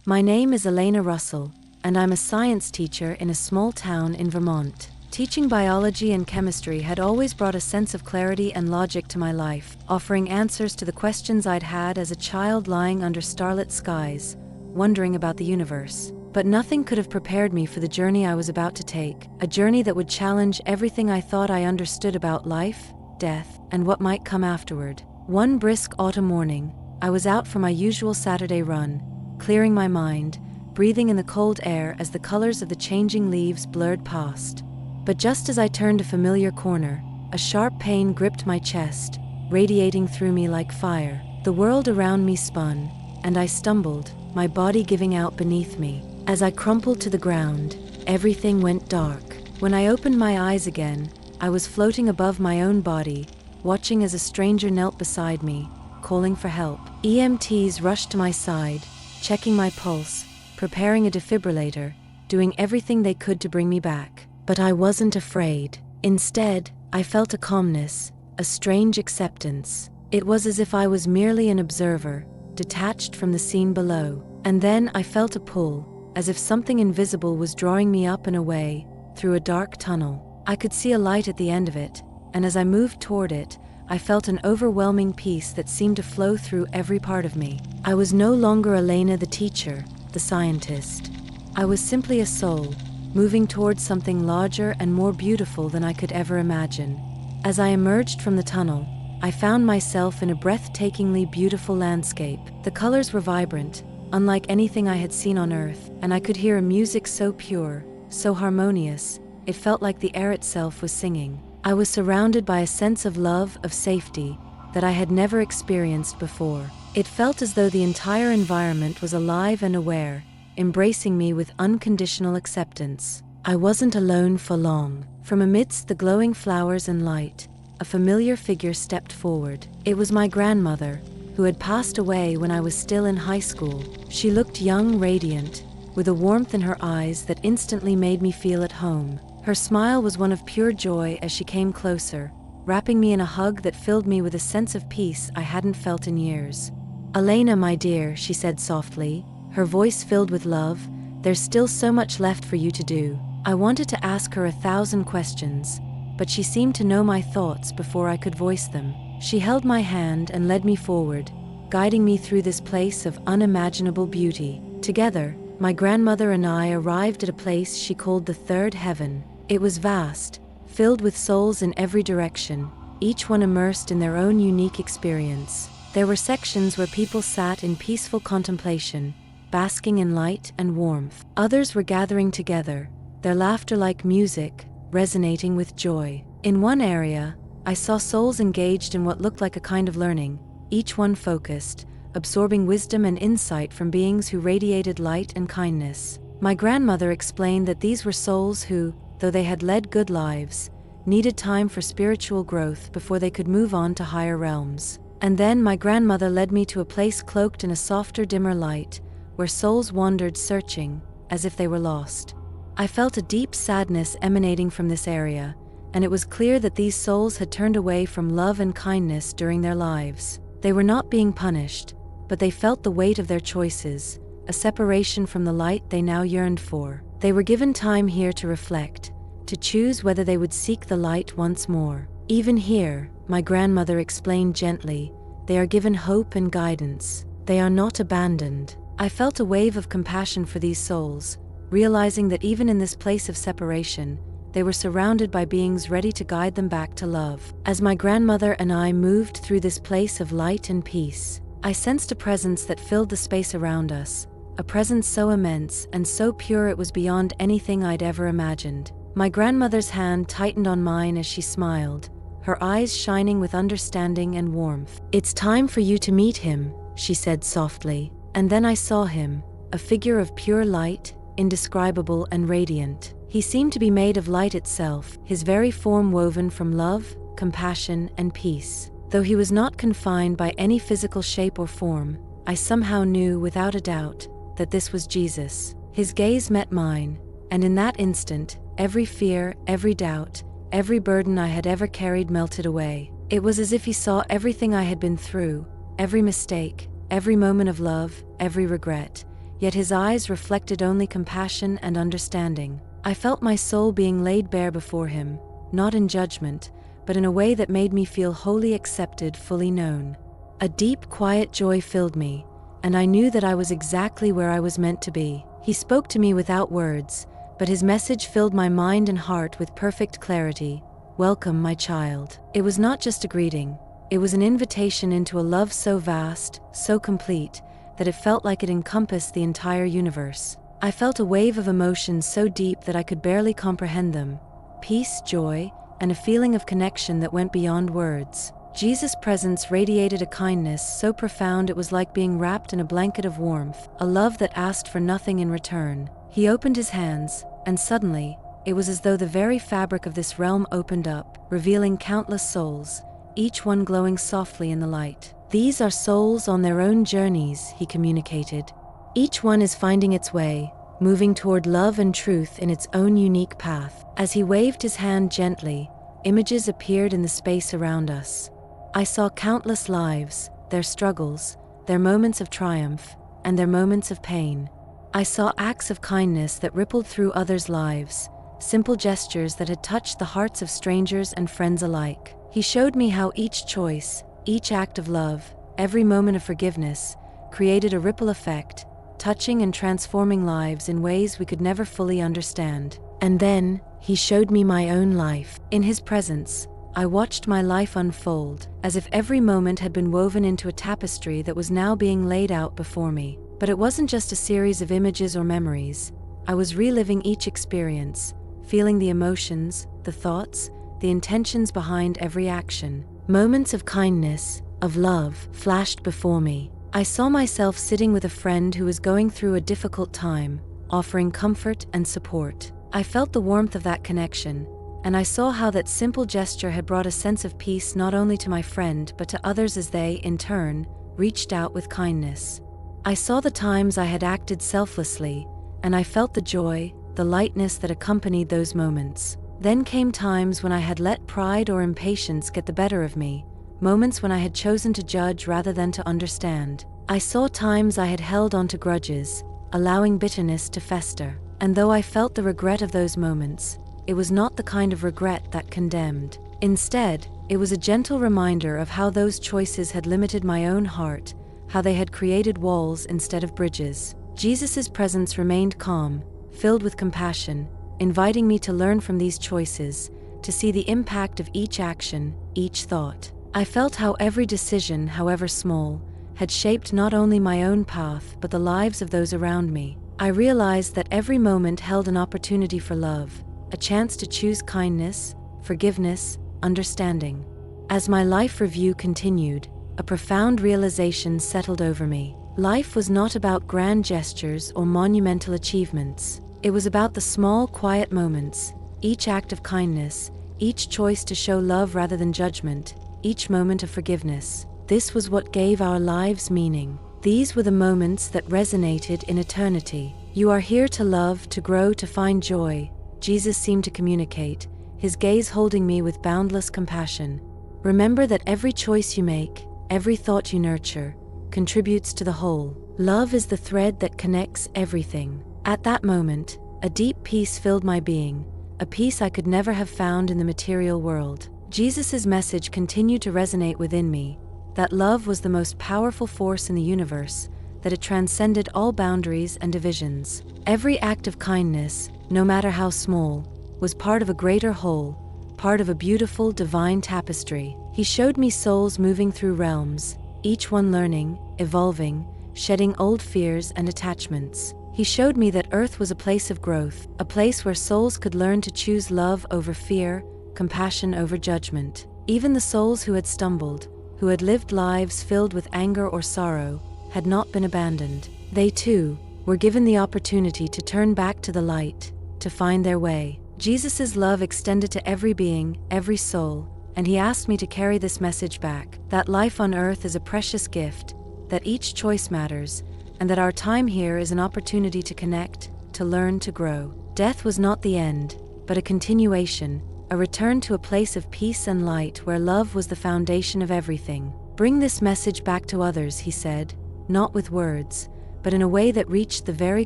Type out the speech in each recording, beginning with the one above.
My name is Elena Russell, and I'm a science teacher in a small town in Vermont. Teaching biology and chemistry had always brought a sense of clarity and logic to my life, offering answers to the questions I'd had as a child lying under starlit skies, wondering about the universe. But nothing could have prepared me for the journey I was about to take, a journey that would challenge everything I thought I understood about life, death, and what might come afterward. One brisk autumn morning, I was out for my usual Saturday run, clearing my mind, breathing in the cold air as the colors of the changing leaves blurred past. But just as I turned a familiar corner, a sharp pain gripped my chest, radiating through me like fire. The world around me spun, and I stumbled, my body giving out beneath me. As I crumpled to the ground, everything went dark. When I opened my eyes again, I was floating above my own body, watching as a stranger knelt beside me, calling for help. EMTs rushed to my side, checking my pulse, preparing a defibrillator, doing everything they could to bring me back. But I wasn't afraid. Instead, I felt a calmness, a strange acceptance. It was as if I was merely an observer, detached from the scene below. And then I felt a pull, as if something invisible was drawing me up and away, through a dark tunnel. I could see a light at the end of it, and as I moved toward it, I felt an overwhelming peace that seemed to flow through every part of me. I was no longer Elena the teacher, the scientist. I was simply a soul, moving towards something larger and more beautiful than I could ever imagine. As I emerged from the tunnel, I found myself in a breathtakingly beautiful landscape. The colors were vibrant, unlike anything I had seen on Earth, and I could hear a music so pure, so harmonious, it felt like the air itself was singing. I was surrounded by a sense of love, of safety, that I had never experienced before. It felt as though the entire environment was alive and aware, embracing me with unconditional acceptance. I wasn't alone for long. From amidst the glowing flowers and light, a familiar figure stepped forward. It was my grandmother, who had passed away when I was still in high school. She looked young, radiant, with a warmth in her eyes that instantly made me feel at home. Her smile was one of pure joy as she came closer, wrapping me in a hug that filled me with a sense of peace I hadn't felt in years. "Elena, my dear," she said softly, her voice filled with love, "there's still so much left for you to do." I wanted to ask her 1,000 questions, but she seemed to know my thoughts before I could voice them. She held my hand and led me forward, guiding me through this place of unimaginable beauty. Together, my grandmother and I arrived at a place she called the Third Heaven. It was vast, filled with souls in every direction, each one immersed in their own unique experience. There were sections where people sat in peaceful contemplation, basking in light and warmth. Others were gathering together, their laughter like music, resonating with joy. In one area, I saw souls engaged in what looked like a kind of learning, each one focused, absorbing wisdom and insight from beings who radiated light and kindness. My grandmother explained that these were souls who, though they had led good lives, needed time for spiritual growth before they could move on to higher realms. And then my grandmother led me to a place cloaked in a softer, dimmer light, where souls wandered searching, as if they were lost. I felt a deep sadness emanating from this area, and it was clear that these souls had turned away from love and kindness during their lives. They were not being punished, but they felt the weight of their choices, a separation from the light they now yearned for. They were given time here to reflect, to choose whether they would seek the light once more. Even here, my grandmother explained gently, they are given hope and guidance. They are not abandoned. I felt a wave of compassion for these souls, realizing that even in this place of separation, they were surrounded by beings ready to guide them back to love. As my grandmother and I moved through this place of light and peace, I sensed a presence that filled the space around us, a presence so immense and so pure it was beyond anything I'd ever imagined. My grandmother's hand tightened on mine as she smiled, her eyes shining with understanding and warmth. "It's time for you to meet him," she said softly. And then I saw him, a figure of pure light, indescribable and radiant. He seemed to be made of light itself, his very form woven from love, compassion, and peace. Though he was not confined by any physical shape or form, I somehow knew without a doubt that this was Jesus. His gaze met mine, and in that instant, every fear, every doubt, every burden I had ever carried melted away. It was as if he saw everything I had been through, every mistake, every moment of love, every regret. yet his eyes reflected only compassion and understanding. I felt my soul being laid bare before him, not in judgment, but in a way that made me feel wholly accepted, fully known. A deep, quiet joy filled me, and I knew that I was exactly where I was meant to be. He spoke to me without words, but his message filled my mind and heart with perfect clarity. "Welcome, my child." It was not just a greeting. It was an invitation into a love so vast, so complete, that it felt like it encompassed the entire universe. I felt a wave of emotions so deep that I could barely comprehend them. Peace, joy, and a feeling of connection that went beyond words. Jesus' presence radiated a kindness so profound it was like being wrapped in a blanket of warmth, a love that asked for nothing in return. He opened his hands, and suddenly, it was as though the very fabric of this realm opened up, revealing countless souls, each one glowing softly in the light. "These are souls on their own journeys," he communicated. "Each one is finding its way, moving toward love and truth in its own unique path." As he waved his hand gently, images appeared in the space around us. I saw countless lives, their struggles, their moments of triumph, and their moments of pain. I saw acts of kindness that rippled through others' lives, simple gestures that had touched the hearts of strangers and friends alike. He showed me how each choice, each act of love, every moment of forgiveness, created a ripple effect, touching and transforming lives in ways we could never fully understand. And then, he showed me my own life. In his presence, I watched my life unfold, as if every moment had been woven into a tapestry that was now being laid out before me. But it wasn't just a series of images or memories. I was reliving each experience, feeling the emotions, the thoughts, the intentions behind every action. Moments of kindness, of love, flashed before me. I saw myself sitting with a friend who was going through a difficult time, offering comfort and support. I felt the warmth of that connection, and I saw how that simple gesture had brought a sense of peace not only to my friend but to others as they, in turn, reached out with kindness. I saw the times I had acted selflessly, and I felt the joy, the lightness that accompanied those moments. Then came times when I had let pride or impatience get the better of me, moments when I had chosen to judge rather than to understand. I saw times I had held on to grudges, allowing bitterness to fester. And though I felt the regret of those moments, it was not the kind of regret that condemned. Instead, it was a gentle reminder of how those choices had limited my own heart, how they had created walls instead of bridges. Jesus' presence remained calm, filled with compassion, inviting me to learn from these choices, to see the impact of each action, each thought. I felt how every decision, however small, had shaped not only my own path but the lives of those around me. I realized that every moment held an opportunity for love, a chance to choose kindness, forgiveness, understanding. As my life review continued, a profound realization settled over me. Life was not about grand gestures or monumental achievements. It was about the small, quiet moments, each act of kindness, each choice to show love rather than judgment, each moment of forgiveness. This was what gave our lives meaning. These were the moments that resonated in eternity. "You are here to love, to grow, to find joy," Jesus seemed to communicate, his gaze holding me with boundless compassion. "Remember that every choice you make, every thought you nurture, contributes to the whole. Love is the thread that connects everything." At that moment, a deep peace filled my being, a peace I could never have found in the material world. Jesus' message continued to resonate within me, that love was the most powerful force in the universe, that it transcended all boundaries and divisions. Every act of kindness, no matter how small, was part of a greater whole, part of a beautiful, divine tapestry. He showed me souls moving through realms, each one learning, evolving, shedding old fears and attachments. He showed me that Earth was a place of growth, a place where souls could learn to choose love over fear, compassion over judgment. Even the souls who had stumbled, who had lived lives filled with anger or sorrow, had not been abandoned. They too were given the opportunity to turn back to the light, to find their way. Jesus' love extended to every being, every soul, and he asked me to carry this message back, that life on earth is a precious gift, that each choice matters, and that our time here is an opportunity to connect, to learn, to grow. Death was not the end, but a continuation, a return to a place of peace and light where love was the foundation of everything. "Bring this message back to others," he said, "not with words, but in a way that reached the very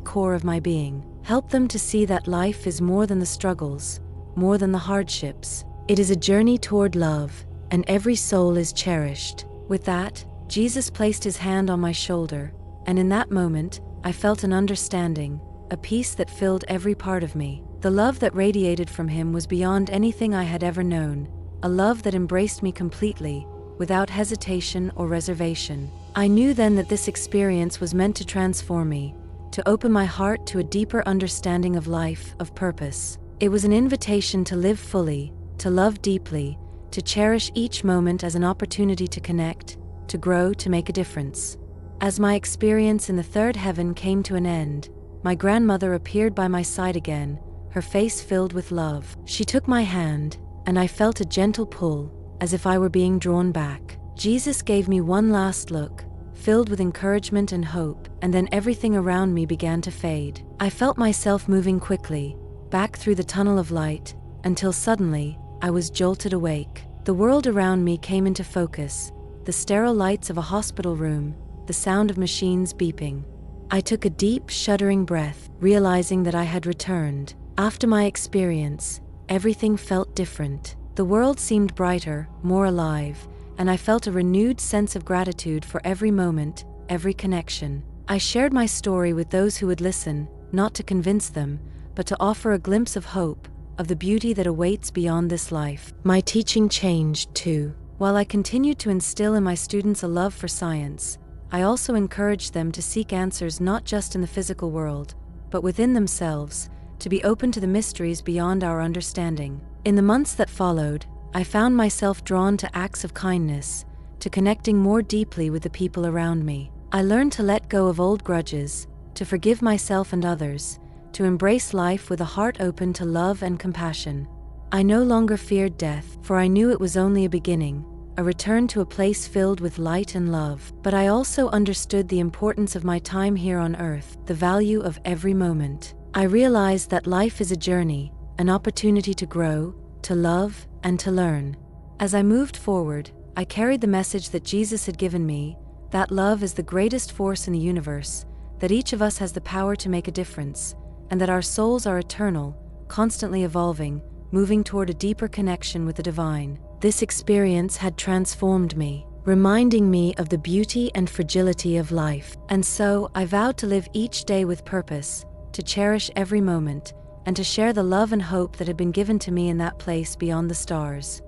core of my being. Help them to see that life is more than the struggles, more than the hardships. It is a journey toward love, and every soul is cherished. With that, Jesus placed his hand on my shoulder, and in that moment, I felt an understanding, a peace that filled every part of me. The love that radiated from him was beyond anything I had ever known, a love that embraced me completely, without hesitation or reservation. I knew then that this experience was meant to transform me, to open my heart to a deeper understanding of life, of purpose. It was an invitation to live fully, to love deeply, to cherish each moment as an opportunity to connect, to grow, to make a difference. As my experience in the third heaven came to an end, my grandmother appeared by my side again, her face filled with love. She took my hand, and I felt a gentle pull, as if I were being drawn back. Jesus gave me one last look, filled with encouragement and hope, and then everything around me began to fade. I felt myself moving quickly, back through the tunnel of light, until suddenly, I was jolted awake. The world around me came into focus, the sterile lights of a hospital room, the sound of machines beeping. I took a deep, shuddering breath, realizing that I had returned. After my experience, everything felt different. The world seemed brighter, more alive, and I felt a renewed sense of gratitude for every moment, every connection. I shared my story with those who would listen, not to convince them, but to offer a glimpse of hope, of the beauty that awaits beyond this life. My teaching changed, too. While I continued to instill in my students a love for science, I also encouraged them to seek answers not just in the physical world, but within themselves, to be open to the mysteries beyond our understanding. In the months that followed, I found myself drawn to acts of kindness, to connecting more deeply with the people around me. I learned to let go of old grudges, to forgive myself and others, to embrace life with a heart open to love and compassion. I no longer feared death, for I knew it was only a beginning, a return to a place filled with light and love. But I also understood the importance of my time here on earth, the value of every moment. I realized that life is a journey, an opportunity to grow, to love, and to learn. As I moved forward, I carried the message that Jesus had given me, that love is the greatest force in the universe, that each of us has the power to make a difference, and that our souls are eternal, constantly evolving, moving toward a deeper connection with the divine. This experience had transformed me, reminding me of the beauty and fragility of life. And so, I vowed to live each day with purpose, to cherish every moment, and to share the love and hope that had been given to me in that place beyond the stars.